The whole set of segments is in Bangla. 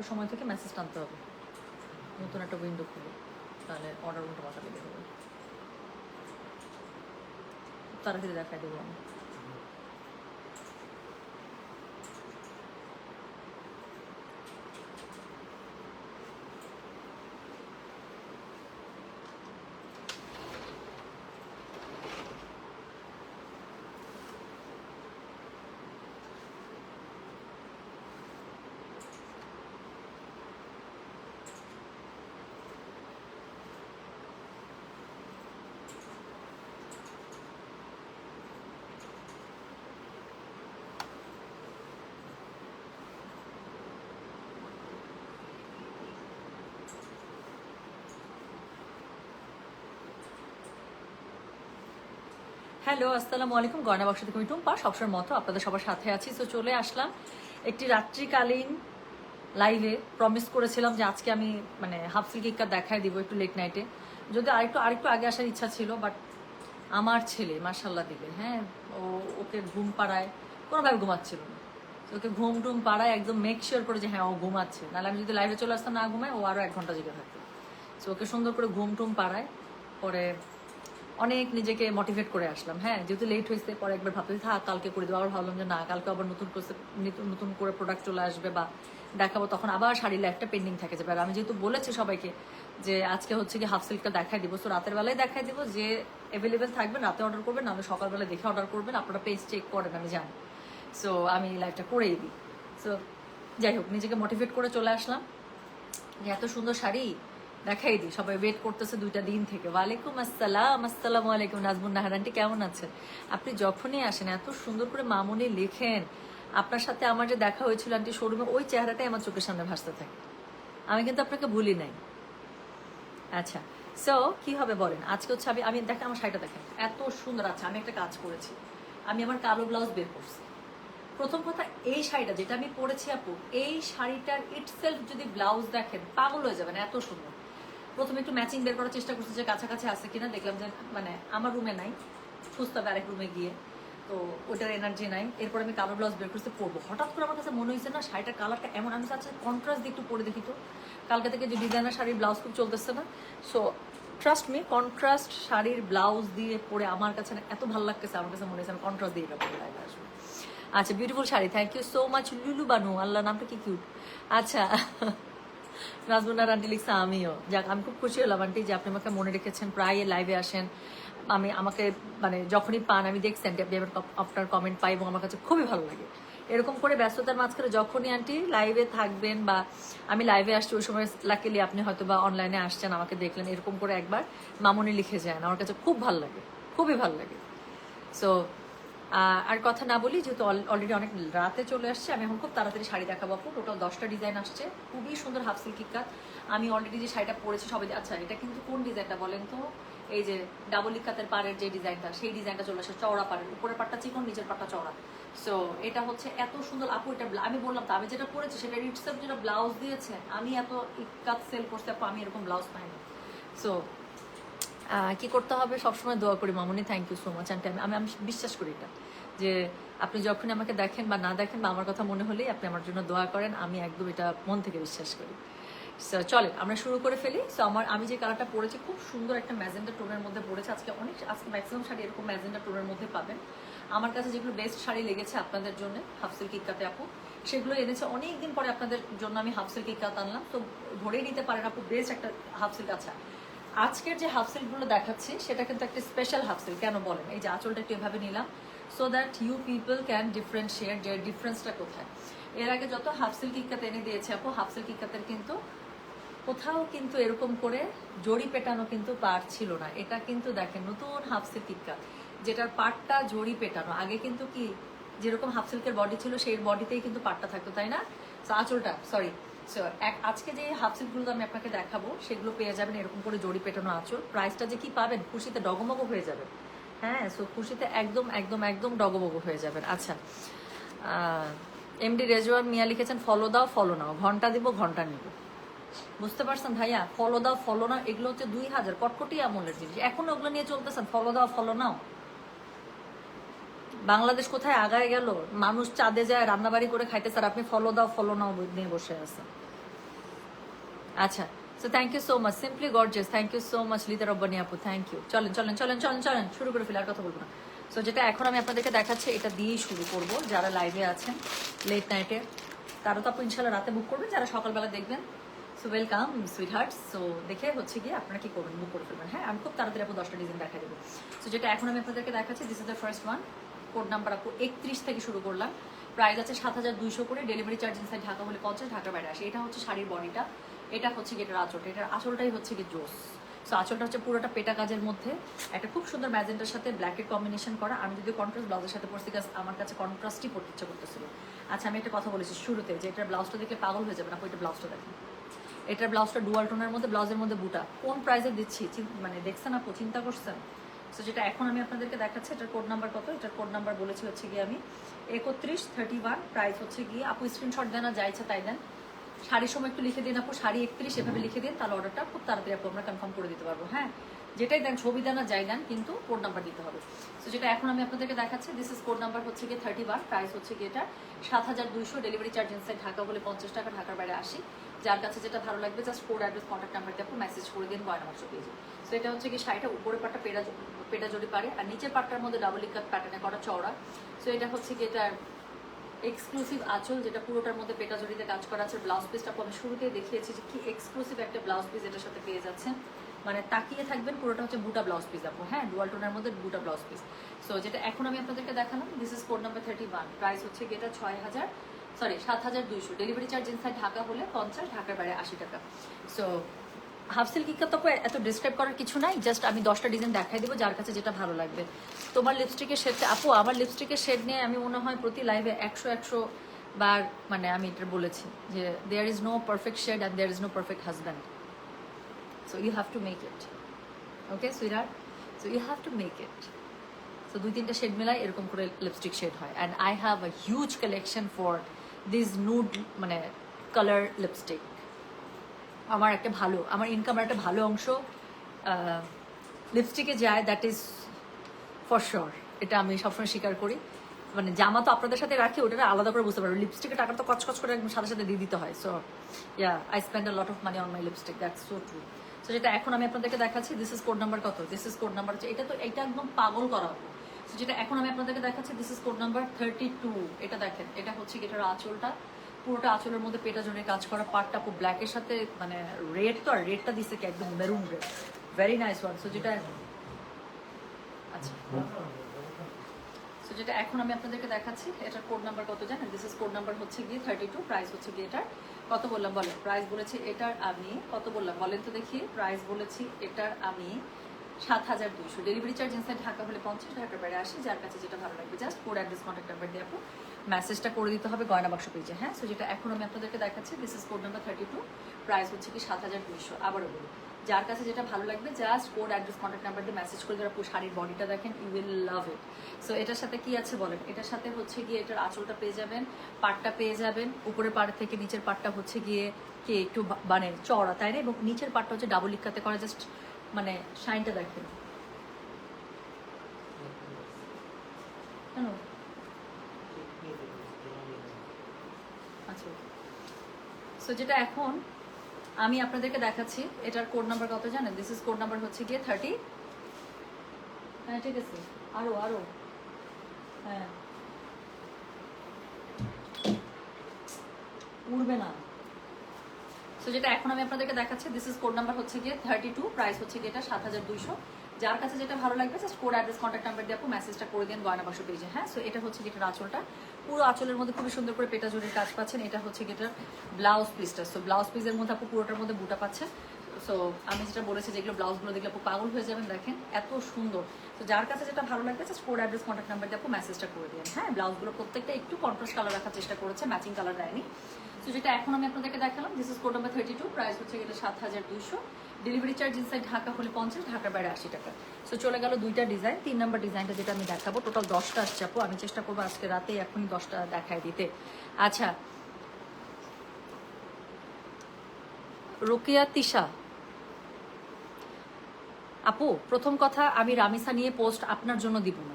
সময় থেকে মেসেজ টানতে হবে, নতুন একটা উইন্ডো খুলো, তাহলে অর্ডার উল্টো পাল্টা লেগে যাবে। তাড়াতাড়ি দেখাই দেবো আমি। হ্যালো, আসসালামু আলাইকুম। গয়না বাক্স থেকে আমি টুম্পা, সবসময় মতো আপনাদের সবার সাথে আছি। তো চলে আসলাম একটি রাত্রিকালীন লাইভে। প্রমিস করেছিলাম যে আজকে আমি হাফ সিল্ক ইক্কা দেখাই দিব একটু লেট নাইটে। যদি আরেকটু আগে আসার ইচ্ছা ছিল, বাট আমার ছেলে মাশাল্লাহ দিবে, হ্যাঁ, ওকে ঘুম পাড়ায়, কোনোভাবে ঘুমাচ্ছিল না। ওকে ঘুম টুম পাড়ায় একদম মেক শিওর করে যে হ্যাঁ ও ঘুমাচ্ছে, নাহলে আমি যদি লাইভে চলে আসতাম না ঘুমায়, ও আরও 1 ঘন্টা জেগে থাকতো। সো ওকে সুন্দর করে ঘুম টুম পাড়ায় পরে অনেক নিজেকে মোটিভেট করে আসলাম। হ্যাঁ, যেহেতু লেট হয়েছে, পরে একবার ভাবতে থাক কালকে করে দেবো, আবার ভাবলাম যে না, কালকে আবার নতুন করে প্রোডাক্ট চলে আসবে বা দেখাবো, তখন আবার শাড়ি লাইফটা পেন্ডিং থাকে যাবে। আর আমি যেহেতু বলেছি সবাইকে যে আজকে হচ্ছে কি হাফ সিল্কটা দেখাই দিব, সো রাতের বেলায় দেখাই দিব, যে অ্যাভেলেবেল থাকবেন রাতে অর্ডার করবেন, না সকালবেলা দেখে অর্ডার করবেন। আপনারা পেজ চেক করেন, আমি জানি। সো আমি লাইভটা করেই দিই। সো যাই হোক, নিজেকে মোটিভেট করে চলে আসলাম যে এত সুন্দর শাড়ি দেখাই দিই। সবাই ওয়েট করতেছে 2টা দিন থেকে। ওয়ালাইকুম আসসালাম, আসসালামু আলাইকুম। নাজমুন নাহার আন্টি কেমন আছেন? আপনি যখনই আসেন এত সুন্দর করে মামুনি লেখেন। আপনার সাথে আমার যে দেখা হয়েছিল আন্টি শোরুমে, ওই চেহারাটাই আমার চোখের সামনে ভাসতে থাকে। আমি কিন্তু আপনাকে ভুলি নাই। আচ্ছা, সো কি হবে বলেন? আজকে হচ্ছে আমি দেখেন আমার শাড়িটা দেখেন এত সুন্দর আছে। আমি একটা কাজ করেছি, আমি আমার কালো ব্লাউজ বের করছি। প্রথম কথা, এই শাড়িটা যেটা আমি পরেছি আপু, এই শাড়িটার ইটসেলফ যদি ব্লাউজ দেখেন পাগল হয়ে যাবেন, এত সুন্দর। প্রথমে একটু ম্যাচিং বের করার চেষ্টা করছি যে কাছাকাছি আছে কিনা, দেখলাম যে আমার রুমে নাই, খুঁজতে হবে আরেক রুমে গিয়ে, তো ওটার এনার্জি নাই। এরপর আমি কালো ব্লাউজ বের করতে পরবো, হঠাৎ করে আমার কাছে মনে হয়েছে না শাড়িটার কালারটা এমন, আমি আচ্ছা কন্ট্রাস্ট দিয়ে একটু পরে দেখি তো। কালকে থেকে যে ডিজাইনার শাড়ির ব্লাউজ খুব চলতেছে না, সো ট্রাস্ট মি, কন্ট্রাস্ট শাড়ির ব্লাউজ দিয়ে পরে আমার কাছে না এত ভালো লাগতেছে, আমার কাছে মনে হয়েছে আমি কন্ট্রাস্ট দিয়ে এটা পরে লাইভে আসবো। আচ্ছা, beautiful sari, thank you so much Lulu Banu, আল্লাহ নামটা কি কিউট। আচ্ছা, নাজমুনার আন্টি লিখছে আমিও। যাক, আমি খুব খুশি হলাম আন্টি যে আপনি আমাকে মনে রেখেছেন, প্রায় লাইভে আসেন। আমাকে যখনই পান আমি দেখছি আন্টি, আপনি আপনার কমেন্ট পাই এবং আমার কাছে খুবই ভালো লাগে। এরকম করে ব্যস্ততার মাঝখানে যখনই আন্টি লাইভে থাকবেন বা আমি লাইভে আসছি, ওই সময় লাকিলি আপনি হয়তো বা অনলাইনে আসছেন, আমাকে দেখলেন, এরকম করে একবার মামুনি লিখে যান, আমার কাছে খুব ভালো লাগে, খুবই ভালো লাগে। সো আর কথা না বলি, যেহেতু অলরেডি অনেক রাতে চলে আসছে, আমি এখন খুব তাড়াতাড়ি শাড়ি দেখাবো আপু। টোটাল 10টা ডিজাইন আসছে, খুবই সুন্দর হাফ সিল্ক ইক্কাত। আমি অলরেডি যে শাড়িটা পরেছি সবাই, আচ্ছা এটা কিন্তু কোন ডিজাইনটা বলেন তো? এই যে ডাবল ইক্কাতের পাড়ের যে ডিজাইনটা, সেই ডিজাইনটা চলে আসে, চওড়া পাড়ের, উপরের পাটটা চিকন, নিচের পাটটা চওড়া। সো এটা হচ্ছে এত সুন্দর আপু। এটা আমি বললাম তো, আমি যেটা পরেছি সেটা ইটসেলফ যেটা ব্লাউজ দিয়েছে, আমি এত ইক্কাত সেল করতে আপু, আমি এরকম ব্লাউজ পাইনি। সো কি করতে হবে, সবসময় দোয়া করি মামুনি, thank you so much aunty. আমি বিশ্বাস করি এটা, যে আপনি যখনই আমাকে দেখেন বা না দেখেন বা আমার কথা মনে হলেই আপনি আমার জন্য দোয়া করেন, আমি একদম এটা মন থেকে বিশ্বাস করি। সো চলেন আমরা শুরু করে ফেলি। সো আমি যে কালারটা পরেছি খুব সুন্দর একটা ম্যাজেন্ডা টোনের মধ্যে পড়েছে। আজকে ম্যাক্সিমাম শাড়ি এরকম ম্যাজেন্ডা টোনের মধ্যে পাবেন। আমার কাছে যেগুলো বেস্ট শাড়ি লেগেছে আপনাদের জন্য হাফ সিল্ক ইক্কাতে আপু, সেগুলো এনেছে অনেকদিন পরে আপনাদের জন্য আমি হাফ সিল্ক ইক্কাত আনলাম। তো ধরেই নিতে পারেন আপু, বেস্ট একটা হাফ সিল্ক। আচ্ছা, আজকের যে হাফ সিল্কগুলো দেখাচ্ছি সেটা কিন্তু একটা স্পেশাল হাফ সিল্ক। কেন বলেন? এই যে আঁচলটা একটু এভাবে নিলাম, so that you people can differentiate যে ডিফারেন্সটা কোথায়। এর আগে যত হাফ সিল্ক ইক্কাত এনে দিয়েছে আপু, হাফ সিল্ক ইক্কাতের কিন্তু কোথাও কিন্তু এরকম করে জড়ি পেটানো কিন্তু পার ছিল না। এটা কিন্তু দেখেন নতুন হাফ সিল্ক ইক্কাত, যেটার পাটটা জড়ি পেটানো। আগে কিন্তু কি যেরকম হাফ সিল্কের বডি ছিল সেই বডিতেই কিন্তু পাটটা থাকতো, তাই না? আঁচলটা সরি। সো আজকে যে হাফ সিল্কগুলো আমি আপনাকে দেখাবো সেগুলো পেয়ে যাবেন এরকম করে জড়ি পেটানো আঁচল। প্রাইসটা যে কি পাবেন, খুশিতে ডগমগ হয়ে যাবে। হ্যাঁ, সো খুশিতে একদম একদম একদম ডগমগ হয়ে যাবেন। আচ্ছা, এমডি রেজওয়ান মিয়া লিখেছেন ফলো দাও ফলো নাও, ঘন্টা দিব ঘন্টা নিব। বুঝতে পারছেন ভাইয়া? ফলো দাও ফলো নাও, এগুলো হচ্ছে 2000 কটকটি আমলের জিনিস, এখন ওগুলো নিয়ে চলতেছেন। ফলো দাও ফলো নাও, বাংলাদেশ কোথায় আগায় গেল? মানুষ চাঁদে যায় রান্নাবাড়ি করে খাইতে, স্যার আপনি ফলো দাও ফলো নাও নিয়ে বসে আছেন। আচ্ছা, so thank you so much, simply gorgeous, thank you so much Lida Rabbani আপু, থ্যাংক ইউ। চলেন চলেন চলেন চলেন চলেন, শুরু করে ফেলে, আর কথা বলবো না। সো যেটা এখন আমি আপনাদেরকে দেখাচ্ছি, এটা দিয়েই শুরু করব। যারা লাইভে আছেন লেট নাইটে, তারা তো আপু ইনশাল্লাহ রাতে বুক করবেন, যারা সকালবেলা দেখবেন so welcome sweet heart. So দেখে হচ্ছে গিয়ে আপনারা কি করবেন, বুক করে ফেলবেন। হ্যাঁ, আমি খুব তাড়াতাড়ি আপু 10টা ডিজাইন দেখা দেবো। সো যেটা এখন আমি আপনাদেরকে দেখাচ্ছি, this is the first one. Code number আপু 31 থেকে শুরু করলাম। প্রাইস আছে 7200 করে, ডেলিভারি চার্জ ইনসাইড ঢাকা হলে 50, ঢাকার বাইরে আসে। এটা হচ্ছে শাড়ির বডিটা, এটা হচ্ছে গিয়ে এটার আঁচলটা, এটার আঁচলটাই হচ্ছে গিয়ে জোস। সো আঁচলটা হচ্ছে পুরোটা পেটা কাজের মধ্যে একটা খুব সুন্দর ম্যাজেন্টার সাথে ব্ল্যাকের কম্বিনেশন করা। আমি যদি কন্ট্রাস্ট ব্লাউজের সাথে পড়ছি, কাজ আমার কাছে কন্ট্রাস্টই পড়তে ইচ্ছা করতেছিল। আচ্ছা, আমি একটা কথা বলেছি শুরুতে যে এটার ব্লাউজটা দেখে পাগল হয়ে যাবে না, এটা ব্লাউজটা দেখেন। এটার ব্লাউজটা ডুয়াল টোনের মধ্যে, ব্লাউজের মধ্যে বুটা। কোন প্রাইসে দিচ্ছি মানে দেখছেন আপু, চিন্তা করছেন? সো যেটা এখন আমি আপনাদেরকে দেখাচ্ছি, এটার কোড নাম্বার কত? এটার কোড নাম্বার বলেছি হচ্ছে গিয়ে আমি 3131। প্রাইস হচ্ছে গিয়ে, আপু স্ক্রিনশট দেন, যা ইচ্ছা তাই দেন। শাড়ির সময় একটু লিখে দিন আপু, শাড়ি 31 এভাবে লিখে দিন, তাহলে অর্ডারটা খুব তাড়াতাড়ি আপু আমরা কনফার্ম করে দিতে পারবো। হ্যাঁ, যেটাই দেন, ছবি দেন আর যাই দেন, কিন্তু কোড নাম্বার দিতে হবে। সো যেটা এখন আমি আপনাদেরকে দেখাচ্ছি, দিস ইজ কোড নাম্বার হচ্ছে গিয়ে 31। প্রাইস হচ্ছে গিয়ে এটা 7200, ডেলিভারি চার্জ ইনসাইড ঢাকা বলে 50 টাকা, ঢাকার বাইরে 80। যার কাছে যেটা ভালো লাগবে just code address contact number দিয়ে আপু মেসেজ করে দিন, গয়না বাক্স পেয়ে যাবেন। সো এটা হচ্ছে কি শাড়িটা উপরের পাটটা পেটা জড়ি পারে, আর নিচের পাটটার মধ্যে ডাবল ইকাত প্যাটার্নে করা চওড়া। সো এটা হচ্ছে কি এটার এক্সক্লুসিভ আঁচল, যেটা পুরোটার মধ্যে পেটা জড়িতে কাজ করা আছে। ব্লাউজ পিসটা আমি শুরুতেই দেখিয়েছি যে কি এক্সক্লুসিভ একটা ব্লাউজ পিস এটার সাথে পেয়ে যাচ্ছেন, মানে তাকিয়ে থাকবেন। পুরোটা হচ্ছে বুটা ব্লাউজ পিস আপু, হ্যাঁ, ডুয়াল টোনের মধ্যে বুটা ব্লাউজ পিস। সো যেটা এখন আমি আপনাদেরকে দেখালাম, this is code number 31। Price হচ্ছে কি এটা 7200, ডেলিভারি চার্জ ইনসাইড ঢাকা হলে 50, ঢাকার বাইরে 80 টাকা। সো হাফ সিল্ক ইকা তো এত ডিসক্রাইব করার কিছু নাই, জাস্ট আমি 10টা ডিজাইন দেখাই দেবো, যার কাছে যেটা ভালো লাগবে। তোমার লিপস্টিকের শেডটা আপু, আমার লিপস্টিকের শেড নিয়ে আমি মনে হয় প্রতি লাইভে 100 বার মানে আমি এটা বলেছি যে there is no perfect shade and there is no perfect husband. So you have to make it, okay sweetheart, so you have to make it. So 2-3টা শেড মেলাই এরকম করে লিপস্টিক শেড হয়। And I have a huge collection for this nude মানে কালার লিপস্টিক। আমার একটা ভালো, আমার ইনকামের একটা ভালো অংশ লিপস্টিকে যায়, দ্যাট ইজ ফর শিওর। এটা আমি সবসময় স্বীকার করি। মানে জামা তো আপনাদের সাথে রাখি, ওটা আলাদা করে বুঝতে পারবো, লিপস্টিকের টাকা তো কচকচ করে একদম সাথে সাথে দিয়ে দিতে হয়। So yeah, I spend a lot of money on my lipstick, that's so true. So যেটা এখন আমি আপনাদেরকে দেখাচ্ছি, দিস ইজ কোড নাম্বার কত? দিস ইজ কোড নাম্বার হচ্ছে এটা, তো এটা একদম পাগল করা। সো যেটা এখন আমি আপনাদেরকে দেখাচ্ছি, দিস ইজ কোড নাম্বার 32। এটা দেখেন, এটা হচ্ছে এটার আঁচলটা, পুরোটা আঁচলের মধ্যে পেটা জোরে কাজ করা, পাটটা পুরো ব্ল্যাকের সাথে মানে রেড, তো আর রেডটা দিচ্ছে কি একদম maroon red, very nice one. So যেটা আচ্ছা, সো যেটা এখন আমি আপনাদেরকে দেখাচ্ছি, এটার কোড নাম্বার কত জানেন? দিস ইজ কোড নাম্বার হচ্ছে গিয়ে 32। প্রাইস হচ্ছে গিয়ে এটার কত বললাম বলেন? প্রাইস বলেছি এটার আমি কত বললাম বলেন তো দেখি? প্রাইস বলেছি এটার আমি 7200, ডেলিভারি চার্জ ইনসাইড ঢাকা হলে 50, ঢাকার বাইরে 80। যার কাছে যেটা ভালো লাগবে just code address contact number দিয়ে আপু মেসেজটা করে দিতে হবে গয়না বাক্স পেজে। হ্যাঁ, সো যেটা এখন আমি আপনাদেরকে দেখাচ্ছি, this is code number 32। Price হচ্ছে কি 7200। আবারও বলি, যার কাছে যেটা ভালো লাগবে just code address contact number দিয়ে মেসেজ করে দেওয়ার পর শাড়ির বডিটা দেখেন, you will love it. So এটার সাথে কি আছে বলেন? এটার সাথে হচ্ছে গিয়ে এটার আঁচলটা পেয়ে যাবেন, পাটটা পেয়ে যাবেন, উপরের পাড় থেকে নিচের পাটটা হচ্ছে গিয়ে কি একটু মানে চওড়া, তাই না? এবং নিচের পাটটা হচ্ছে ডাবল ইক্কাতে করা, জাস্ট মানে শাইনটা দেখেন। কেন? আচ্ছা, সো যেটা এখন আমি আপনাদেরকে দেখাচ্ছি, এটার কোড নাম্বার কত জানেন? দিস ইজ কোড নাম্বার হচ্ছে গিয়ে 30। হ্যাঁ ঠিক আছে, আরো আরো, হ্যাঁ উড়বে না। সো যেটা এখন আমি আপনাদেরকে দেখাচ্ছি, দিস ইজ কোড নাম্বার হচ্ছে গিয়ে 32। প্রাইস হচ্ছে গিয়ে এটা 7200। যার কাছে যেটা ভালো লাগবে just code address contact number দিয়ে আপু মেসেজটা করে দিন গয়না বাক্স পেজে। হ্যাঁ, সো এটা হচ্ছে গিয়ে আঁচলটা, পুরো আঁচলের মধ্যে খুবই সুন্দর করে পেটা জড়ির কাজ পাচ্ছেন। এটা হচ্ছে গিয়ে ব্লাউজ পিসটা। সো ব্লাউজ পিসের মধ্যে আপু পুরোটার মধ্যে বুটা পাচ্ছেন। সো আমি যেটা বলেছি, যেগুলো ব্লাউজগুলো দেখলে আপু পাগল হয়ে যাবেন, দেখেন এত সুন্দর। তো যার কাছে যেটা ভালো লাগবে just code address contact number দিয়ে আপু মেসেজটা করে দিন। হ্যাঁ, ব্লাউজগুলো প্রত্যেকটা একটু কন্ট্রাস্ট কালার রাখার চেষ্টা করেছে, ম্যাচিং কালার দেয়নি। তো যেটা এখন আমি আপনাদেরকে দেখালাম, this is code number 32। Price হচ্ছে এটা 7200, ডেলিভারি চার্জ ইনসাইড ঢাকা হলে 50, ঢাকার বাইরে 80 টাকা। সো চলে গেল 2টা ডিজাইন। 3 নম্বর ডিজাইনটা যেটা আমি দেখাবো, টোটাল 10টা আসছে আপু, আমি চেষ্টা করবো আজকে রাতে এখনই 10টা দেখায় দিতে। আচ্ছা, রোকেয়া তিশা আপু, প্রথম কথা, আমি রামিসা নিয়ে পোস্ট আপনার জন্য দিব না।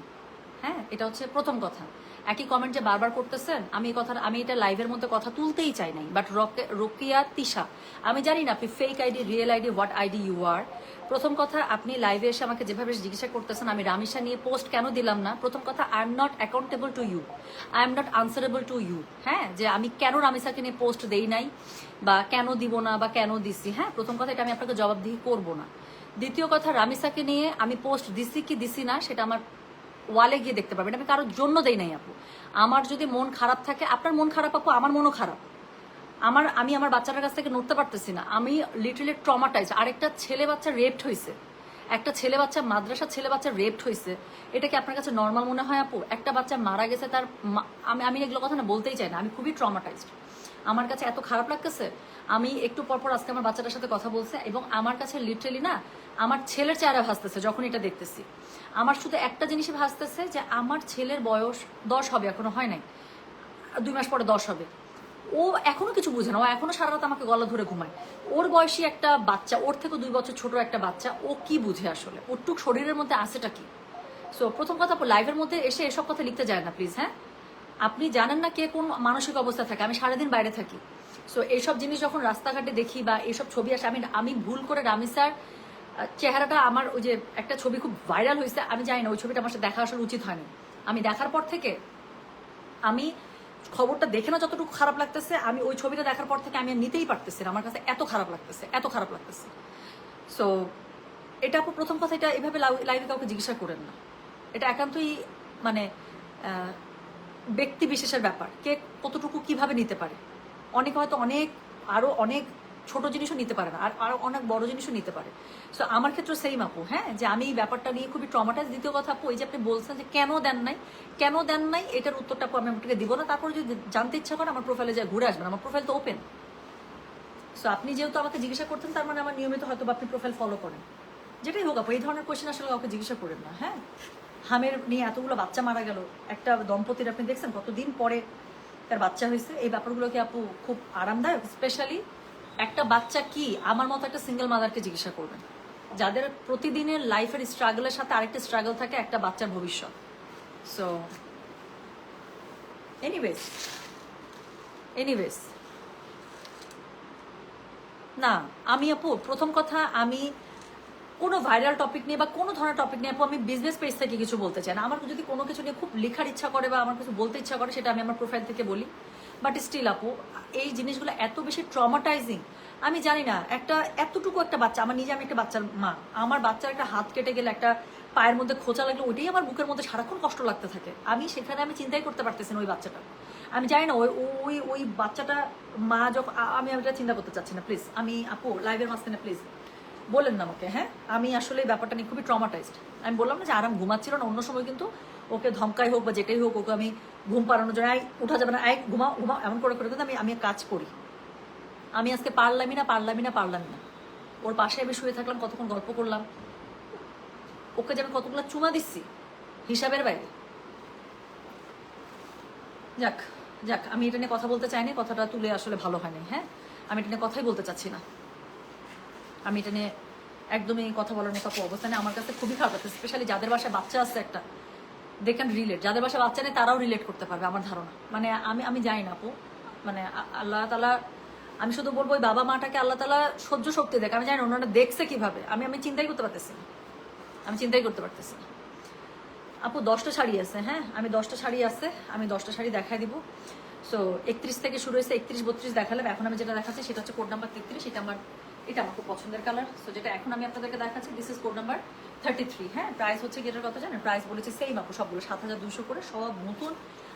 হ্যাঁ, এটা হচ্ছে প্রথম কথা। একই কমেন্ট যে বারবার করতেছেন, আমি এটা লাইভের মধ্যে কথা তুলতেই চাই নাই, বাট রোকিয়া তিশা, আমি জানি না আপনি fake ID, real ID, what ID you are. প্রথম কথা, আপনি লাইভে এসে আমাকে যেভাবে জিজ্ঞাসা করতেছেন আমি রামিসা নিয়ে পোস্ট কেন দিলাম না, প্রথম কথা, I am not accountable to you, I am not answerable to you. হ্যাঁ, যে আমি কেন রামিসাকে নিয়ে পোস্ট দেই নাই বা কেন দিব না বা কেন দিছি, হ্যাঁ, প্রথম কথা এটা আমি আপনাকে জবাবদিহি করবো না। দ্বিতীয় কথা, রামিসাকে নিয়ে আমি পোস্ট দিছি কি দিছি না সেটা আমার ওয়ালে গিয়ে দেখতে পারবেন। আমি কারোর জন্য দেই নাই আপু। আমার যদি মন খারাপ থাকে, আপনার মন খারাপ আপু, আমার মনও খারাপ। আমি আমার বাচ্চাটার কাছ থেকে নড়তে পারতেছি না, আমি লিটারালি ট্রমাটাইজ। আরেকটা ছেলে বাচ্চা রেপড হয়েছে, একটা ছেলে বাচ্চা, মাদ্রাসার ছেলে বাচ্চা রেপড হয়েছে, এটা কি আপনার কাছে নর্মাল মনে হয় আপু? একটা বাচ্চা মারা গেছে, তার আমি এগুলো কথা না বলতেই চাই না, আমি খুবই ট্রমাটাইজড। আমার কাছে এত খারাপ লাগতেছে। আমি একটু পরপর আজকে আমার বাচ্চাটার সাথে কথা বলছে এবং আমার কাছে লিটারালি না আমার ছেলের চেহারা ভাসতেছে যখন এটা দেখতেছি। আমার শুধু একটা জিনিসই ভাসতেছে যে আমার ছেলের বয়স 10 হবে, এখনো হয় নাই, 2 মাস পরে 10 হবে। ও এখনো কিছু বুঝে না, ও এখনো সারা রাত আমাকে গলা ধরে ঘুমায়। ওর বয়সী একটা বাচ্চা, ওর থেকে 2 বছর ছোট একটা বাচ্চা, ও কি বুঝে আসলে? ওর টুক শরীরের মধ্যে আসেটা কি? সো প্রথম কথা, লাইভের মধ্যে এসে এসব কথা লিখতে যায় না প্লিজ। হ্যাঁ, আপনি জানেন না কে কোন মানসিক অবস্থা থাকে, আমি সারাদিন বাইরে থাকি। সো এইসব জিনিস যখন রাস্তাঘাটে দেখি বা এইসব ছবি আসে, আমি ভুল করে রামিসার চেহারাটা, আমার ওই যে একটা ছবি খুব ভাইরাল হয়েছে, আমি জানি না ওই ছবিটা আমার সাথে দেখা আসলে উচিত হয়নি। আমি দেখার পর থেকে, আমি খবরটা দেখে না যতটুকু খারাপ লাগতেছে, আমি ওই ছবিটা দেখার পর থেকে আমি আর নিতেই পারতেছি না, আমার কাছে এত খারাপ লাগতেছে, এত খারাপ লাগতেছে। সো এটা আপু প্রথম কথা, এটা এভাবে লাইভে কাউকে জিজ্ঞাসা করেন না। এটা একান্তই মানে ব্যক্তি বিশেষের ব্যাপার, কে কতটুকু কিভাবে নিতে পারে। অনেকে হয়তো আরো অনেক ছোট জিনিসও নিতে পারে না, আর আরো অনেক বড় জিনিসও নিতে পারে। সো আমার ক্ষেত্রে সেম আপু, হ্যাঁ, যে আমি এই ব্যাপারটা নিয়ে খুবই ট্রমাটাইজ। দ্বিতীয় কথা আপু, এই যে আপনি বলছেন যে কেন দেন নাই, এটার উত্তরটা আপু আমি আপনাকে দিব না। তারপর যদি জানতে ইচ্ছা করে আমার প্রোফাইলে যা ঘুরে আসবেন, আমার প্রোফাইল তো ওপেন। সো আপনি যেহেতু আমাকে জিজ্ঞাসা করতেন, তার মানে আমার নিয়মিত হয়তো আপনি প্রোফাইল ফলো করেন। যেটাই হোক আপু, এই ধরনের কোয়েশ্চেন আসলে কাউকে জিজ্ঞাসা করেন না। হ্যাঁ, হামের নিয়ে এতগুলো বাচ্চা মারা গেল, একটা দম্পতির আপনি দেখছেন কতদিন পরে তার বাচ্চা হয়েছে, এই ব্যাপারগুলো কি আপু খুব আরামদায়ক? স্পেশালি একটা বাচ্চা কি, আমার মতো একটা সিঙ্গেল মাদারকে জিজ্ঞাসা করবেন, যাদের প্রতিদিনের লাইফের স্ট্রাগলের সাথে আরেকটা স্ট্রাগল থাকে, একটা বাচ্চার ভবিষ্যৎ। সো এনিওয়েজ না, আমি আপু প্রথম কথা, আমি কোনো ভাইরাল টপিক নিয়ে বা কোনো ধরনের টপিক নিয়ে আপু আমি বিজনেস পেজ থেকে কিছু বলতে চাই না। আমার যদি কোনো কিছু নিয়ে খুব লেখার ইচ্ছা করে বা আমার কিছু বলতে ইচ্ছা করে, সেটা আমি আমার প্রোফাইল থেকে বলি। বাট স্টিল আপু, এই জিনিসগুলো এত বেশি ট্রমাটাইজিং। আমি জানি না, এতটুকু একটা বাচ্চা, আমি একটা বাচ্চার মা, আমার বাচ্চার একটা হাত কেটে গেলে, একটা পায়ের মধ্যে খোঁচা লাগলে, ওইটাই আমার বুকের মধ্যে সারাক্ষণ কষ্ট লাগতে থাকে। সেখানে আমি চিন্তাই করতে পারতেছি না ওই বাচ্চাটা। আমি জানি না ওই বাচ্চাটা মা যখন, আমি এটা চিন্তা করতে চাচ্ছি না প্লিজ। আমি আপু লাইভের মাঝখানে প্লিজ বলেন না আমাকে। হ্যাঁ, আমি আসলে এই ব্যাপারটা নিয়ে খুবই ট্রমাটাইজড। আমি বললাম না যে আরাম ঘুমাচ্ছিল না, অন্য সময় কিন্তু ওকে ধমকাই হোক বা যেটাই হোক, ওকে আমি ঘুম পাড়ানোর জন্য, উঠা যাবে না, ঘুমাও এমন করে কিন্তু আমি কাজ করি। আমি আজকে পারলামই না। ওর পাশে আমি শুয়ে থাকলাম, কতক্ষণ গল্প করলাম, ওকে যে আমি কতগুলো চুমা দিচ্ছি হিসাবের বাইরে। যাক, আমি এটা নিয়ে কথা বলতে চাইনি, কথাটা তুলে আসলে ভালো হয়নি। হ্যাঁ, আমি এটা নিয়ে কথাই বলতে চাচ্ছি না। আমি এটা নিয়ে একদমই কথা বলার মতো অবস্থানে, আমার কাছে খুবই খারাপ লাগছে। স্পেশালি যাদের বাসায় বাচ্চা আছে একটা, দে ক্যান রিলেট। যাদের বাসায় বাচ্চা নেই তারাও রিলেট করতে পারবে আমার ধারণা। মানে আমি জানি না আপু, মানে আল্লাহ তালা, আমি শুধু বলবো ওই বাবা মাটাকে আল্লাহ তালা সহ্য শক্তি দেখ। আমি জানি না ওনারা দেখছে কিভাবে, আমি চিন্তাই করতে পারতেছি না। আপু 10টা শাড়ি আছে। হ্যাঁ, আমি 10টা শাড়ি দেখাই দিব। সো 31 থেকে শুরু হয়েছে, 31-32 দেখালাম। এখন আমি যেটা দেখাচ্ছি সেটা হচ্ছে কোড নাম্বার 33। এটা আমার খুব পছন্দের কালার। সো যেটা এখন আমি আপনাদেরকে দেখাচ্ছি, দিস ইজ কোড নাম্বার 33। হ্যাঁ, প্রাইস হচ্ছে গেটার কত জানেন? প্রাইস বলেছে সেম আপু, সবগুলো 7200 করে, সব নতুন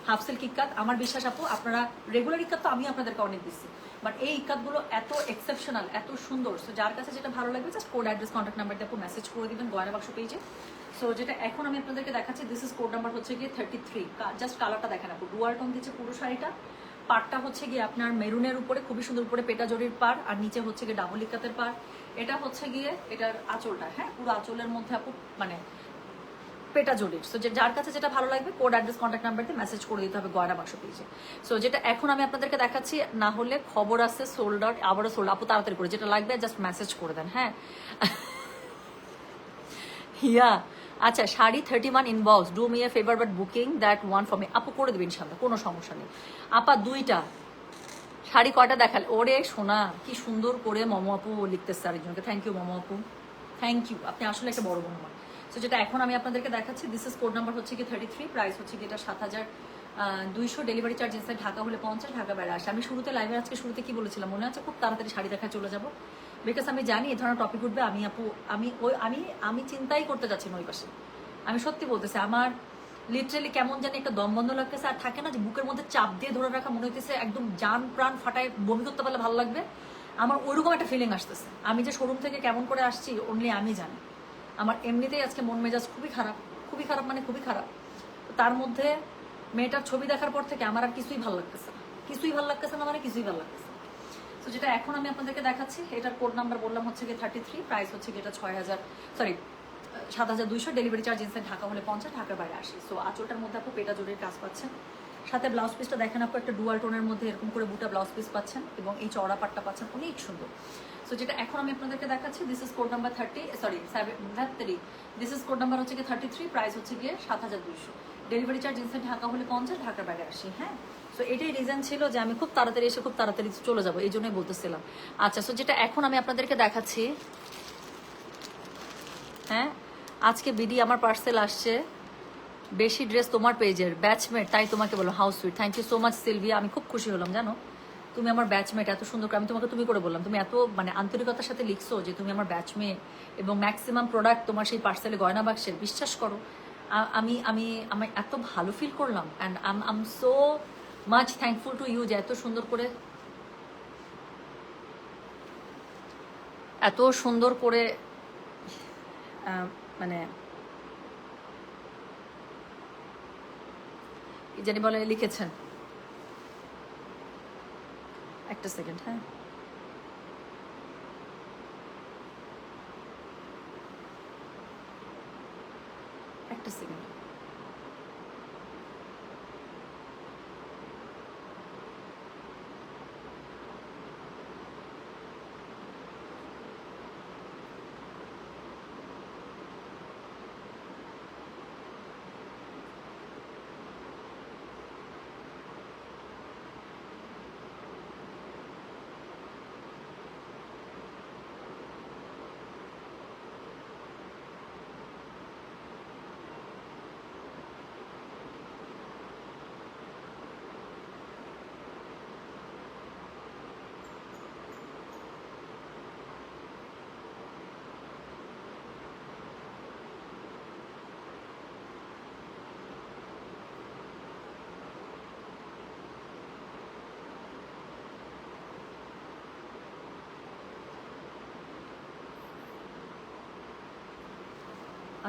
হাফ সিল্ক ইক্কাত। আমার বিশ্বাস আপু, আপনারা রেগুলার ইক্কাত তো আমি আপনাদেরকে অনেক দিচ্ছি, বাট এই ইক্কাতগুলো এত এক্সেপশনাল, এত সুন্দর। সো যার কাছে যেটা ভালো লাগবে, just code address contact number দিয়ে আপু মেসেজ করে দিবেন গয়না বাক্স পেজে। সো যেটা এখন আমি আপনাদেরকে দেখাচ্ছি, দিস ইজ কোড নাম্বার হচ্ছে গিয়ে 33। জাস্ট কালারটা দেখেন আপু, ডুয়াল টোন দিচ্ছে পুরো শাড়িটা। পাড়টা হচ্ছে গিয়ে আপনার মেরুনের উপরে খুবই সুন্দর, উপরে পেটা জরির পাড়, আর নিচে হচ্ছে গিয়ে ডাবল ইক্কাতের পাড়। এটা হচ্ছে গিয়ে এটার আঁচলটা। হ্যাঁ, পুরো আঁচলের মধ্যে আপু মানে পেটা জরির। সো যার কাছে যেটা ভালো লাগবে, কোড অ্যাড্রেস কন্ট্যাক্ট নাম্বার দিয়ে মেসেজ করে দিতে হবে গয়না বাক্স পেজে। সো যেটা এখন আমি আপনাদেরকে দেখাচ্ছি, না হলে খবর আছে সোল্ড আউট, আবারও সোল্ড। আপু তাড়াতাড়ি করে যেটা লাগবে জাস্ট মেসেজ করে দেন। হ্যাঁ, হিয়া আচ্ছা, sari 31 inbox, do me a favour but booking that one for me. আপু করে দেবে ইনশাল্লাহ, কোনো সমস্যা নেই। আপা দুইটা শাড়ি কয়টা দেখালে? ওরে সোনা, কি সুন্দর করে মমো আপু লিখতেছে আরেকজনকে। থ্যাংক ইউ মমো আপু, থ্যাংক ইউ, আপনি আসলে একটা বড় বোন আমার। তো যেটা এখন আমি আপনাদেরকে দেখাচ্ছি, দিস ইজ কোড নাম্বার হচ্ছে কি 33, প্রাইস হচ্ছে কি এটা 7200, ডেলিভারি চার্জ ইনসাইড ঢাকা হলে 50, ঢাকা বাইরে আসে। আমি শুরুতে লাইভে আজকে শুরুতে কি বলেছিলাম মনে আছে? খুব তাড়াতাড়ি শাড়ি দেখায় চলে যাবো, বিকজ আমি জানি এই ধরনের টপিক উঠবে। আমি আপু আমি চিন্তাই করতে যাচ্ছি না ওই পাশে। আমি সত্যি বলতেছি, আমার লিটারেলি কেমন জানি একটা দম বন্ধ লাগতেছে। আর থাকে না যে বুকের মধ্যে চাপ দিয়ে ধরে রাখা, মনে হইতেছে একদম জান প্রাণ ফাটায় বমি করতে পারলে ভালো লাগবে। আমার ওইরকম একটা ফিলিং আসতেছে। আমি যে শোরুম থেকে কেমন করে আসছি অনলি আমি জানি। আমার এমনিতেই আজকে মন মেজাজ খুবই খারাপ, খুবই খারাপ, মানে খুবই খারাপ। তার মধ্যে মেয়েটার ছবি দেখার পর থেকে আমার আর কিছুই ভালো লাগতেছে না, কিছুই ভালো লাগতেছে না, মানে কিছুই ভালো লাগতেছে না। তো যেটা এখন আমি আপনাদেরকে দেখাচ্ছি, এটার কোড নাম্বার বললাম হচ্ছে গিয়ে 33, প্রাইস হচ্ছে গিয়ে এটা 7200, ডেলিভারি চার্জ ইনসাইড ঢাকা হলে 50, ঢাকার বাইরে আসে। সো আঁচলটার মধ্যে আপু পেটা জোরের কাজ পাচ্ছেন, সাথে ব্লাউজ পিসটা দেখেন আপু একটা ডুয়াল টোনের মধ্যে এরকম করে বুটা ব্লাউজ পিস পাচ্ছেন, এবং এই চওড়া পাটটা পাচ্ছেন, অনেক সুন্দর। সো যেটা এখন আমি আপনাদেরকে দেখাচ্ছি, this is code number 73, this is code number হচ্ছে গিয়ে 33, প্রাইস হচ্ছে গিয়ে 7200, ডেলিভারি চার্জ ইনসাইড ঢাকা হলে 50, ঢাকার বাইরে আসি। হ্যাঁ, সো এটাই রিজন ছিল যে আমি খুব তাড়াতাড়ি এসে খুব তাড়াতাড়ি চলে যাবো, এই জন্যই বলতেছিলাম। আচ্ছা, সো যেটা এখন আমি আপনাদেরকে দেখাচ্ছি, হ্যাঁ আজকে বিডি আমার পার্সেল আসছে, বেশি ড্রেস তোমার পেজের ব্যাচমেট, তাই তোমাকে বলো how sweet. Thank you so much Sylvia, আমি খুব খুশি হলাম জানো, তুমি আমার ব্যাচমেট, এত সুন্দর করে আমি তোমাকে তুমি করে বললাম, তুমি এত মানে আন্তরিকতার সাথে লিখছো যে তুমি আমার ব্যাচমেট, এবং ম্যাক্সিমাম প্রোডাক্ট তোমার সেই পার্সেলে গয়না বাক্সের। বিশ্বাস করো আমি আমি আমি এত ভালো ফিল করলাম, and am so much thankful to you যে এত সুন্দর করে, এত সুন্দর করে মানে কি জানি বলে লিখেছেন। একটা সেকেন্ড, হ্যাঁ একটা সেকেন্ড।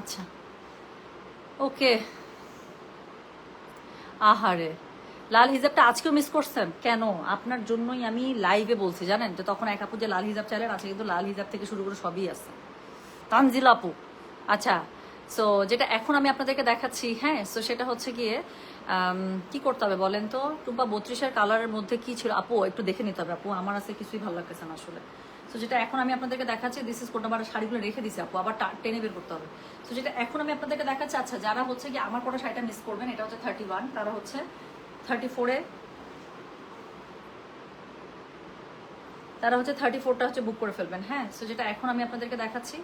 আচ্ছা, ওকে। আহারে, লাল হিজাবটা আজকেও মিস করছেন কেন? আপনার জন্যই আমি লাইভে বলছি জানেন, তো তখন এক আপু যে লাল হিজাব চাইলেন, আছে কিন্তু লাল হিজাব থেকে শুরু করে সবই আছে, তানজিল আপু। আচ্ছা, সো যেটা এখন আমি আপনাদেরকে দেখাচ্ছি, হ্যাঁ, সো সেটা হচ্ছে গিয়ে কি করতে হবে বলেন তো? টুম্পা 32-এর কালারের মধ্যে কি ছিল আপু? একটু দেখে নিতে হবে আপু, আমার আছে কিছুই ভালো লাগতেছে না আসলে। সো যেটা এখন আমি আপনাদেরকে দেখাচ্ছি, দিস ইজ কোড নাম্বার, শাড়িগুলো রেখে দিছি আপু, আবার টেনে বের করতে হবে। সো যেটা এখন আমি আপনাদেরকে দেখাচ্ছি, আচ্ছা যারা হচ্ছে কি আমার পরে শাড়িটা মিস করবেন, এটা হচ্ছে 31, তারা হচ্ছে 34-এ, তারা হচ্ছে 34টা হচ্ছে বুক করে ফেলবেন। হ্যাঁ, সো যেটা এখন আমি আপনাদেরকে দেখাচ্ছি,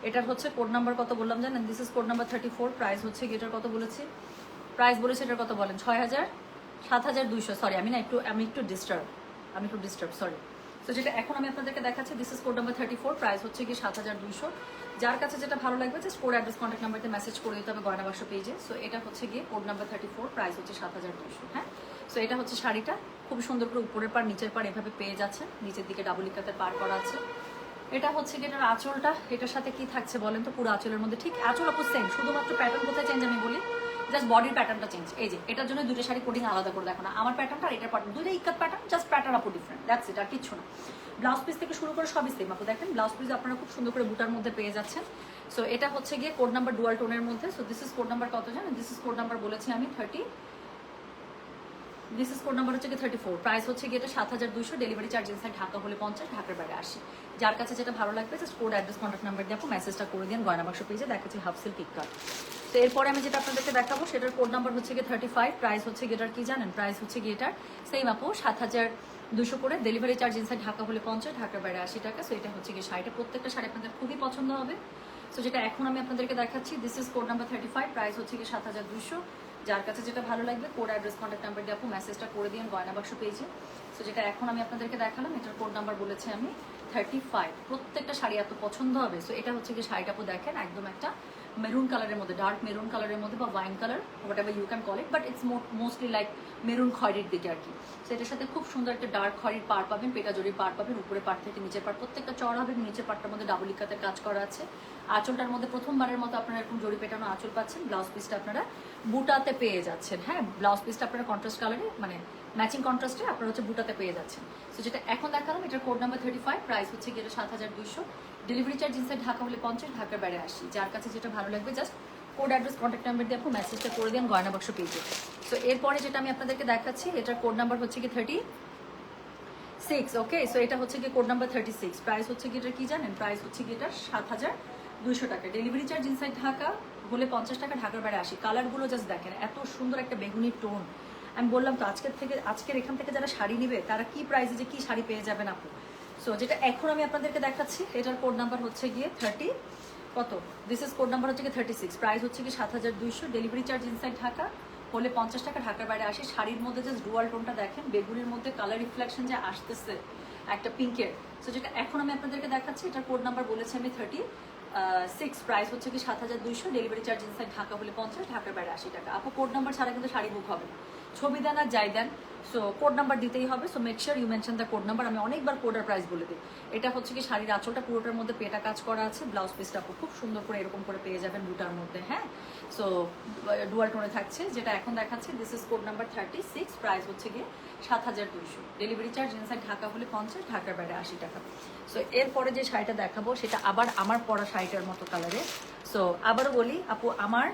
এটার হচ্ছে কোড নাম্বার কত বললাম জানেন? This is code number 34, price হচ্ছে এটার কত বলেছি? প্রাইস বলেছি এটার কত বলেন? 7200। সরি, আমি একটু ডিস্টার্ব, সরি। তো যেটা এখন আমি আপনাদেরকে দেখাচ্ছি, this is code number 34, price হচ্ছে কি 7200। যার কাছে যেটা ভালো লাগবে জাস্ট কোড অ্যাড্রেস কন্ট্যাক্ট নাম্বারতে মেসেজ করে দিতে হবে গয়না বাক্স পেজে। সো এটা হচ্ছে গিয়ে কোড নাম্বার 34, প্রাইস হচ্ছে 7200। হ্যাঁ, সো এটা হচ্ছে শাড়িটা, খুব সুন্দর করে উপরের পার নিচের পার এভাবে পেয়ে যাচ্ছে, নিচের দিকে ডাবল ইকাতের পার করা আছে। এটা হচ্ছে কি এটার আঁচলটা, এটার সাথে কি থাকছে বলেন তো? পুরো আঁচলের মধ্যে ঠিক আঁচল আপু সেম, শুধুমাত্র প্যাটার্ন কোথায় চেঞ্জ আমি বলি, জাস্ট বডির প্যাটার্নটা চেঞ্জ। এই যে এটার জন্য দুটো শাড়ি কোডিং আলাদা করে দেখো না, আমার প্যাটার্নটা আর এটার প্যাটার্ন দুইটা ইকাত প্যাটার্ন, জাস্ট প্যাটার্ন আপু ডিফারেন্ট, দ্যাটস ইট, আর কিছু না। ব্লাউজ পিস থেকে শুরু করে সবই সেম আপু, দেখেন ব্লাউজ পিস আপনারা খুব সুন্দর করে বুটার মধ্যে পেয়ে যাচ্ছেন। সো এটা হচ্ছে গিয়ে কোড নাম্বার ডুয়াল টোনের মধ্যে। So this is code number কত জানেন? দিস ইজ কোড নাম্বার বলেছি আমি দিস ইজ কোড নাম্বার হচ্ছে কি 34, প্রাইস হচ্ছে কি এটা 7200, ডেলিভারি চার্জ ইনসাইড ঢাকা হলে 50, ঢাকার বাইরে 80। যার কাছে যেটা ভালো লাগবে just code, address, contact number দিয়ে আপু মেসেজটা করে দিন গয়না বাক্স পেজে, দেখাচ্ছি হাফ সিল্ক ইক্কা। তো এরপরে আমি যেটা আপনাদেরকে দেখাবো সেটার কোড নাম্বার হচ্ছে কি 35, প্রাইস হচ্ছে গিয়ে এটার কি জানেন, প্রাইস হচ্ছে গিয়ে এটার সেম আপু 7200 করে, ডেলিভারি চার্জ ইনসাইড ঢাকা হলে 50, ঢাকার বাইরে 80 টাকা। সো এটা হচ্ছে গিয়ে শাড়িটা, প্রত্যেকটা শাড়ি আপনাদের খুবই পছন্দ হবে। সো যেটা এখন আমি আপনাদেরকে দেখাচ্ছি, this is code number 35, price হচ্ছে গিয়ে 7200। যার কাছে যেটা ভালো লাগবে কোড, অ্যাড্রেস, কন্ট্যাক্ট নাম্বার দিয়ে আপু মেসেজটা করে দিন গয়না বাক্স পেজে। সো যেটা এখন আমি আপনাদেরকে দেখালাম এটার কোড নাম্বার বলেছি আমি 35। প্রত্যেকটা শাড়ি এত পছন্দ হবে। সো এটা হচ্ছে কি শাড়িটা আপু দেখেন, একদম একটা মেরুন কালারের মধ্যে, ডার্ক মেরুন কালারের মধ্যে বা wine colour, whatever you can call it, but it's mostly like maroon খয়েরির দিকে আর কি। সো এটার সাথে খুব সুন্দর একটা ডার্ক খয়েরির পাড় পাবেন, পেটা জরির পাড় পাবেন, উপরে পাড় থেকে নিচের পাড় প্রত্যেকটা চড় হবে, নিচের পাড়টার মধ্যে ডাবল ইকাতের কাজ করা আছে। আঁচলটার মধ্যে প্রথমবারের মতো আপনারা এরকম জরি পেটানো আঁচল পাচ্ছেন। ব্লাউজ পিসটা আপনারা বুটাতে পেয়ে যাচ্ছেন। হ্যাঁ, ব্লাউজ পিসটা আপনারা কন্ট্রাস্ট কালারে, মানে ম্যাচিং কন্ট্রাস্টে আপনারা হচ্ছে বুটাতে পেয়ে যাচ্ছেন। সো যেটা এখন দেখালাম এটার কোড নাম্বার 35, প্রাইস হচ্ছে গিয়ে 7200, ডেলিভারি চার্জ ইনসাইড ঢাকা হলে 50, ঢাকার বাইরে 80। যার কাছে যেটা ভালো লাগবে just code, address, contact number দিয়ে আপনি মেসেজটা করে দেন গয়না বাক্স পেজে। সো এরপরে যেটা আমি আপনাদেরকে দেখাচ্ছি এটার কোড নাম্বার হচ্ছে কি 36, ওকে। সো এটা হচ্ছে কি কোড নাম্বার 36, প্রাইস হচ্ছে কি এটা কি জানেন, প্রাইস হচ্ছে কি এটা 7200 টাকা, ডেলিভারি চার্জ ইনসাইড ঢাকা হলে 50 টাকা, ঢাকার বাইরে 80। কালারগুলো জাস্ট দেখেন, এত সুন্দর একটা বেগুনি টোন। আমি বললাম তো আজকের এখান থেকে যারা শাড়ি নিবে তারা কি প্রাইসে যে কি শাড়ি পেয়ে যাবেন আপু। সো যেটা এখন আমি আপনাদেরকে দেখাচ্ছি এটার কোড নাম্বার হচ্ছে গিয়ে 30, কত, দিস ইজ কোড নাম্বার হচ্ছে কি 36, প্রাইস হচ্ছে কি 7200, ডেলিভারি চার্জ ইনসাইড ঢাকা হলে 50 টাকা, ঢাকার বাইরে 80। শাড়ির মধ্যে জাস্ট ডুয়াল টোনটা দেখেন, বেগুনির মধ্যে কালার রিফ্লেকশন যে আসতেছে একটা পিঙ্কের। সো যেটা এখন আমি আপনাদেরকে দেখাচ্ছি এটার কোড নাম্বার বলেছি আমি 36, প্রাইস হচ্ছে কি 7200, ডেলিভারি চার্জ ইনসাইড ঢাকা হলে 50, ঢাকার বাইরে 80 টাকা। আপু কোড নাম্বার ছাড়া কিন্তু শাড়ি বুক হবে না, ছবি দেন আর যাই দেন, সো কোড নাম্বার দিতেই হবে। So make sure you mention the code number. আমি অনেকবার কোডের প্রাইস বলে দিই। এটা হচ্ছে কি শাড়ির আঁচলটা পুরোটার মধ্যে পেটা কাজ করা আছে, ব্লাউজ পিসটা আপু খুব সুন্দর করে এরকম করে পেয়ে যাবেন বুটার মধ্যে। হ্যাঁ, সো ডুয়াল টোনে থাকছে। যেটা এখন দেখাচ্ছে this is code number 36, price হচ্ছে গিয়ে 7200, ডেলিভারি চার্জ ইনসাইড ঢাকা হলে 50, ঢাকার বাইরে 80 টাকা। সো এরপরে যে শাড়িটা দেখাবো সেটা আবার আমার পরা শাড়িটার মতো কালারে। সো আবারও বলি আপু, আমার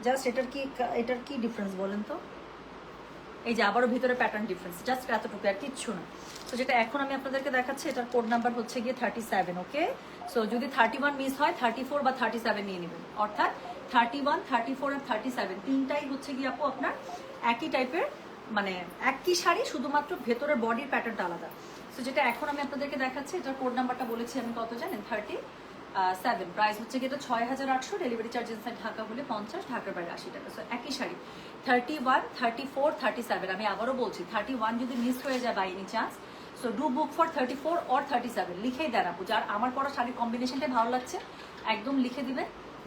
জাস্ট এটার কি ডিফারেন্স বলেন তো, এই যে আবারও ভিতরে প্যাটার্ন ডিফারেন্স, জাস্ট এতটুকু আর কিচ্ছু না। তো যেটা এখন আমি আপনাদেরকে দেখাচ্ছি এটার কোড নাম্বার হচ্ছে গিয়ে 37, ওকে। সো যদি 31 মিস হয় 34 বা 37 নিয়ে নেবেন, অর্থাৎ 31, 34 আর 37 তিনটাই হচ্ছে গিয়ে আপু আপনার একই টাইপের, মানে একই শাড়ি, শুধুমাত্র ভেতরের বডির প্যাটার্নটা আলাদা। সো যেটা এখন আমি আপনাদেরকে দেখাচ্ছি এটার কোড নাম্বারটা বলেছি আমি কত জানেন, 37, প্রাইস হচ্ছে গিয়ে এটা 6800, ডেলিভারি চার্জ ইনসাইড ঢাকা হলে 50, ঢাকার বাইরে 80 টাকা। সো একই শাড়ি 31, 34, 37। আমি আবারও বলছি 31 যদি মিস হয়ে যায় by any chance, so do book for 34 or 37, লিখেই দেন আপু। যার আমার পরা শাড়ির কম্বিনেশনটাই ভালো লাগছে একদম লিখে দিবে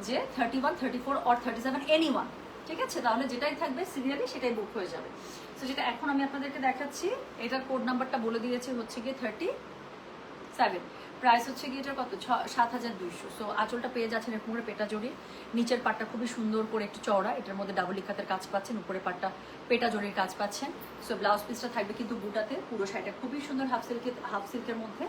যে 31, 34 অর 37, এনিওয়ান, ঠিক আছে। তাহলে যেটাই থাকবে সিরিয়ালি সেটাই বুক হয়ে যাবে। সো যেটা এখন আমি আপনাদেরকে দেখাচ্ছি এটার কোড নাম্বারটা বলে দিয়েছি হচ্ছে গিয়ে 37, প্রাইস হচ্ছে গিয়ে এটার কত, 7200। সো আঁচলটা পেয়ে যাচ্ছেন এরকম করে পেটা জড়ি, নিচের পাটটা খুবই সুন্দর করে একটু চওড়া, এটার মধ্যে ডাবল ইকাতের কাজ পাচ্ছেন, উপরে পাটটা পেটা জড়ির কাজ পাচ্ছেন। সো ব্লাউজ পিসটা থাকবে কিন্তু বুটাতে, পুরো শাড়িটা খুবই সুন্দর হাফ সিল্কের মধ্যে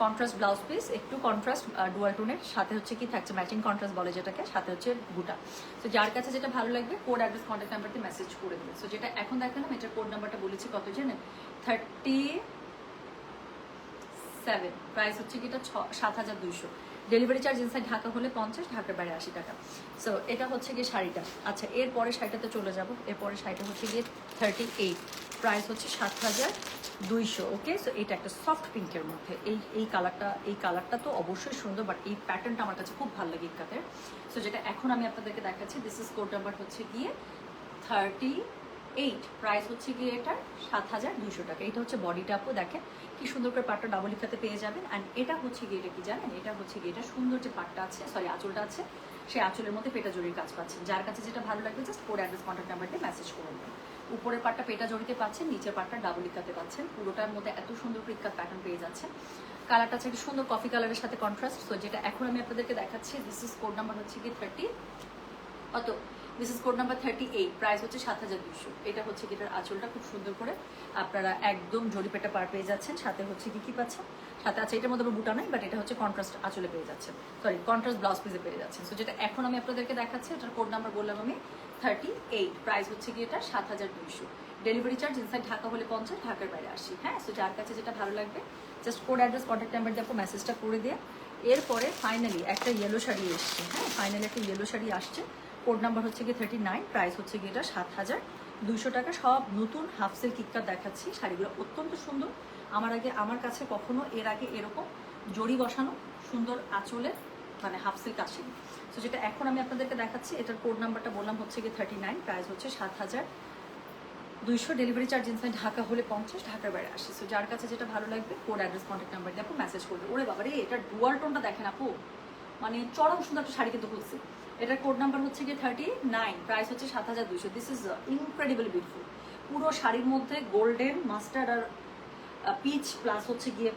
কন্ট্রাস্ট ব্লাউজ পিস, একটু কন্ট্রাস্ট ডুয়াল টোনের সাথে হচ্ছে কি থাকছে ম্যাচিং কন্ট্রাস্ট বলে যেটাকে, সাথে হচ্ছে বুটা। সো যার কাছে যেটা ভালো লাগবে কোড, অ্যাড্রেস, কন্ট্যাক্ট নাম্বারতে মেসেজ করে দেবে। সো যেটা এখন দেখালাম এটার কোড নাম্বারটা বলেছি কত জানেন, 37, প্রাইস হচ্ছে কি এটা 7200, ডেলিভারি চার্জ ইনসাইড ঢাকা হলে 50, ঢাকার বাইরে 80 টাকা। সো এটা হচ্ছে গিয়ে শাড়িটা। আচ্ছা, এরপরে শাড়িটাতে চলে যাব। এরপরে শাড়িটা হচ্ছে গিয়ে 38, প্রাইস হচ্ছে 7200, ওকে। সো এটা একটা সফট পিঙ্কের মধ্যে, এই কালারটা তো অবশ্যই সুন্দর, বাট এই প্যাটার্নটা আমার কাছে খুব ভালো লাগে ইক্কাতের। সো যেটা এখন আমি আপনাদেরকে দেখাচ্ছি দিস ইজ কোড নাম্বার হচ্ছে গিয়ে 38, প্রাইস হচ্ছে গিয়ে এটা 7200 টাকা। এটা হচ্ছে বডিটা আপু দেখেন কি সুন্দর করে পাটটা ডাবল লিখাতে পেয়ে যাবেন। অ্যান্ড এটা হচ্ছে গিয়ে এটা কি জানেন, এটা হচ্ছে গিয়ে এটা সুন্দর যে পাটটা আছে, সরি আঁচলটা আছে, সেই আঁচলের মধ্যে পেটা জড়ির কাজ পাচ্ছেন। যার কাছে যেটা ভালো লাগবে just code, address, contact number দিয়ে মেসেজ করুন। উপরের পাটটা পেটা জড়িতে পাচ্ছেন, নিচের পাটটা ডাবল লিখাতে পাচ্ছেন, পুরোটার মধ্যে এত সুন্দর ইক্কাত প্যাটার্ন পেয়ে যাচ্ছেন। কালারটা আছে একটা সুন্দর কফি কালারের সাথে কন্ট্রাস্ট। সো যেটা এখন আমি আপনাদেরকে দেখাচ্ছি দিস ইজ কোড নাম্বার হচ্ছে গিয়ে 30, অত this is code number 38, price হচ্ছে 7200। এটা হচ্ছে কি এটার আঁচলটা খুব সুন্দর করে আপনারা একদম জরিপেটা পার পেয়ে যাচ্ছেন, সাথে হচ্ছে কি পাচ্ছেন, সাথে আছে এটার মধ্যে বুটা নাই, বাট এটা হচ্ছে কন্ট্রাস্ট আঁচলে পেয়ে যাচ্ছেন, সরি কন্ট্রাস্ট ব্লাউজ পিসে পেয়ে যাচ্ছেন। সো যেটা এখন আমি আপনাদেরকে দেখাচ্ছি এটার কোড নাম্বার বললাম আমি 38, প্রাইস হচ্ছে কি এটা 7200, ডেলিভারি চার্জ ইনসাইড ঢাকা হলে 50, ঢাকার বাইরে 80। হ্যাঁ, সো যার কাছে যেটা ভালো লাগবে just code address contact number দিয়ে আপু মেসেজটা করে দিয়ে এরপরে ফাইনালি একটা ইয়েলো শাড়ি এসছে। হ্যাঁ, ফাইনালি একটা ইয়েলো শাড়ি আসছে। কোড নাম্বার হচ্ছে গিয়ে 39, প্রাইস হচ্ছে গিয়ে এটা 7,200 টাকা। সব নতুন হাফ সিল্ক কিক্কার দেখাচ্ছি। শাড়িগুলো অত্যন্ত সুন্দর। আমার কাছে কখনো এর আগে এরকম জড়ি বসানো সুন্দর আঁচলের মানে হাফ সিল্ক আসেনি। তো যেটা এখন আমি আপনাদেরকে দেখাচ্ছি এটার কোড নাম্বারটা বললাম হচ্ছে গিয়ে 39, প্রাইস হচ্ছে 7,200, ডেলিভারি চার্জ ইনসাইড ঢাকা হলে 50, ঢাকার বাইরে 80। সো যার কাছে যেটা ভালো লাগবে কোড অ্যাড্রেস কন্ট্যাক্ট নাম্বার দিয়ে আপু মেসেজ করবে। ওরে বাবা রে, এটার ডুয়াল টোনটা দেখেন আপু, মানে চরম সুন্দর একটা শাড়ি কিন্তু খুলছে। এটার কোড নাম্বার হচ্ছে গিয়ে 39, প্রাইস হচ্ছে 7,200। This is incredible beautiful. পুরো শাড়ির মধ্যে গোল্ডেন মাস্টার্ড আর পিচ প্লাস হচ্ছে গিয়ে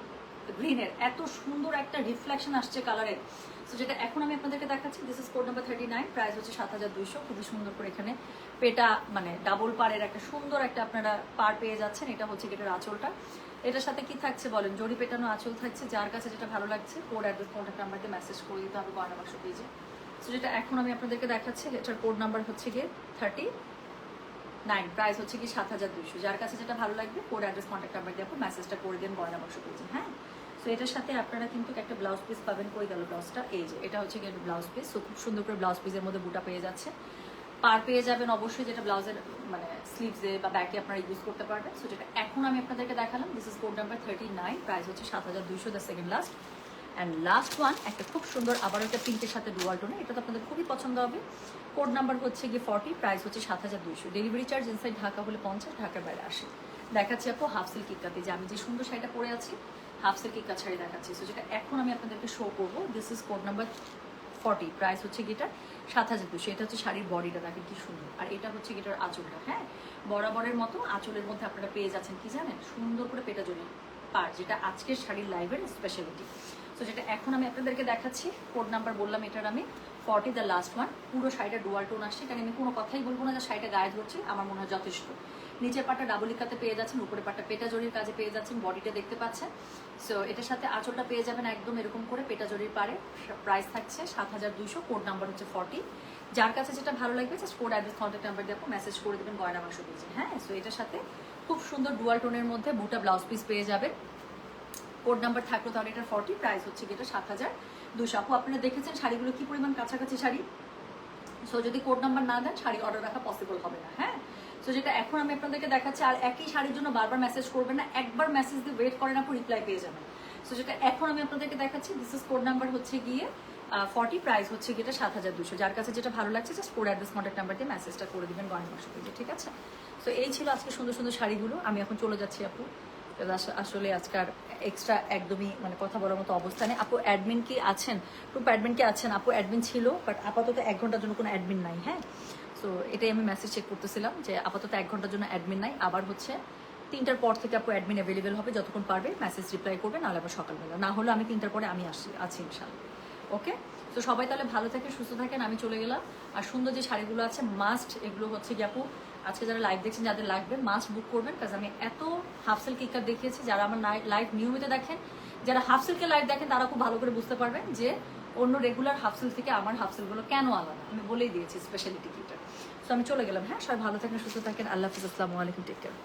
গ্রিনের এত সুন্দর একটা রিফ্লেকশন আসছে কালারের। সো যেটা এখন আমি আপনাদেরকে দেখাচ্ছি this is code number 39, price হচ্ছে 7,200। খুবই সুন্দর করে এখানে পেটা মানে ডাবল পাড়ের একটা সুন্দর একটা আপনারা পার পেয়ে যাচ্ছেন। এটা হচ্ছে এটার আঁচলটা। এটার সাথে কি থাকছে বলেন, জড়ি পেটানো আঁচল থাকছে। যার কাছে যেটা ভালো লাগছে কোড অ্যাড্রেস কন্ট্যাক্ট নাম্বার দিয়ে মেসেজ করে দিতে হবে গয়না বাক্স পেজে। সো যেটা এখন আমি আপনাদেরকে দেখাচ্ছি এটার কোড নাম্বার হচ্ছে গিয়ে 39, প্রাইস হচ্ছে কি 7,200। যার কাছে যেটা ভালো লাগবে কোড অ্যাড্রেস কন্ট্যাক্ট নাম্বার দিয়ে আপনি মেসেজটা করে দেন গয়না বাক্স পেজে। হ্যাঁ, সো এটার সাথে আপনারা কিন্তু একটা ব্লাউজ পিস পাবেন। কই গেল ব্লাউজটা? এই যে এটা হচ্ছে গিয়ে ব্লাউজ পিস। সো খুব সুন্দর করে ব্লাউজ পিসের মধ্যে বুটা পেয়ে যাচ্ছে। পার পেয়ে যাবেন অবশ্যই, যেটা ব্লাউজের মানে স্লিভসে বা ব্যাকে আপনারা ইউজ করতে পারবেন। সো যেটা এখন আমি আপনাদেরকে দেখালাম this is code number 39, price হচ্ছে 7,200, the second last and last one. একটা খুব সুন্দর আবার একটা পিঙ্কের সাথে ডুয়াল টোনে, এটা তো আপনাদের খুবই পছন্দ হবে। কোড নাম্বার হচ্ছে গিয়ে 40, প্রাইস হচ্ছে 7,200, ডেলিভারি চার্জ ইনসাইড ঢাকা হলে 50, ঢাকার বাইরে 80। দেখাচ্ছি আপু হাফ সিল্ক কিক্কাতে, যে আমি যে সুন্দর শাড়িটা পরে আছি হাফ সিল্ক কিক্কা শাড়ি দেখাচ্ছি। সো যেটা এখন আমি আপনাদেরকে শো করবো this is code number 40, price হচ্ছে গিয়ে 7,200। এটা হচ্ছে শাড়ির বডিটা দেখেন কি সুন্দর, আর এটা হচ্ছে গিটার আঁচলটা। হ্যাঁ, বরাবরের মতো আঁচলের মধ্যে আপনারা পেয়ে যাচ্ছেন কি জানেন, সুন্দর করে পেটা জড়ি পার, যেটা আজকের শাড়ির লাইভের স্পেশালিটি। তো যেটা এখন আমি আপনাদেরকে দেখাচ্ছি কোড নাম্বার বললাম এটার আমি 40, দ্য লাস্ট ওয়ান। পুরো শাড়িটা ডুয়াল টোন আসছে, কারণ আমি কোনো কথাই বলবো না যে শাড়িটা গায়ে ধরছি, আমার মনে হয় যথেষ্ট। নিচের পাটটা ডাবল ইকাতে পেয়ে যাচ্ছেন, উপরের পাটটা পেটা জড়ির কাজে পেয়ে যাচ্ছেন, বডিটা দেখতে পাচ্ছেন। সো এটার সাথে আঁচলটা পেয়ে যাবেন একদম এরকম করে পেটা জড়ির পারে। প্রাইস থাকছে 7,200, কোড নাম্বার হচ্ছে 40। যার কাছে যেটা ভালো লাগবে just code address contact number দিয়ে আপনি মেসেজ করে দেবেন গয়না বাক্স পেজে। হ্যাঁ, সো এটার সাথে খুব সুন্দর ডুয়াল টোনের মধ্যে বুটা ব্লাউজ পিস পেয়ে যাবেন। কোড নাম্বার থাকলো তাহলে এটা 40, প্রাইস হচ্ছে এটা 7,200। আপু আপনারা দেখেছেন শাড়িগুলো কি পরিমাণ কাছাকাছি শাড়ি। সো যদি কোড নাম্বার না দেন শাড়ি অর্ডার রাখা পসিবল হবে না। হ্যাঁ, সো যেটা এখন আমি আপনাদেরকে দেখাচ্ছি, আর একই শাড়ির জন্য বারবার মেসেজ করবেন না, একবার মেসেজ দিয়ে ওয়েট করেন আপু, রিপ্লাই পেয়ে যাবেন। সো যেটা এখন আমি আপনাদেরকে দেখাচ্ছি দিস ইজ কোড নাম্বার হচ্ছে গিয়ে 40, প্রাইস হচ্ছে গিয়ে 7,200। যার কাছে যেটা ভালো লাগছে just code address contact number দিয়ে মেসেজটা করে দিবেন গয়না বাক্স পেজে, ঠিক আছে। সো এই ছিল আজকে সুন্দর সুন্দর শাড়িগুলো। আমি এখন চলে যাচ্ছি আপু, আসলে আজকাল এক্সট্রা একদমই মানে কথা বলার মতো অবস্থানে। আপু অ্যাডমিন কি আছেন? গ্রুপ অ্যাডমিন কি আছেন? আপু অ্যাডমিন ছিল, বাট আপাতত 1 ঘন্টার জন্য কোনো অ্যাডমিন নাই। হ্যাঁ, সো এটাই আমি মেসেজ চেক করতেছিলাম যে আপাতত 1 ঘন্টার জন্য অ্যাডমিন নাই। আবার হচ্ছে 3টার পর থেকে আপু অ্যাডমিন অ্যাভেলেবেল হবে, যতক্ষণ পারবে মেসেজ রিপ্লাই করবে, নাহলে আবার সকালবেলা, না হলে আমি 3টার পরে আমি আছি ইনশাল্লাহ। ওকে, তো সবাই তাহলে ভালো থাকেন, সুস্থ থাকেন। আমি চলে গেলাম। আর সুন্দর যে শাড়িগুলো আছে মাস্ট, এগুলো হচ্ছে কি আপু আজকে যারা লাইভ দেখছেন যাদের লাগবে মাস্ট বুক করবেন, কারণ আমি এত হাফ সিল্ক কিক্কার দেখিয়েছি। যারা আমার লাইভ নিয়মিত দেখেন, যারা হাফ সিল্কের লাইভ দেখেন, তারা খুব ভালো করে বুঝতে পারবেন যে অন্য রেগুলার হাফ সিল্ক থেকে আমার হাফ সিল্কগুলো কেন আলাদা। আমি বলেই দিয়েছি স্পেশালিটি কিটা। তো আমি চলে গেলাম। হ্যাঁ, সবাই ভালো থাকেন, সুস্থ থাকেন। আল্লাহ হাফিজ, আসসালামু আলাইকুম, টেক কেয়ার।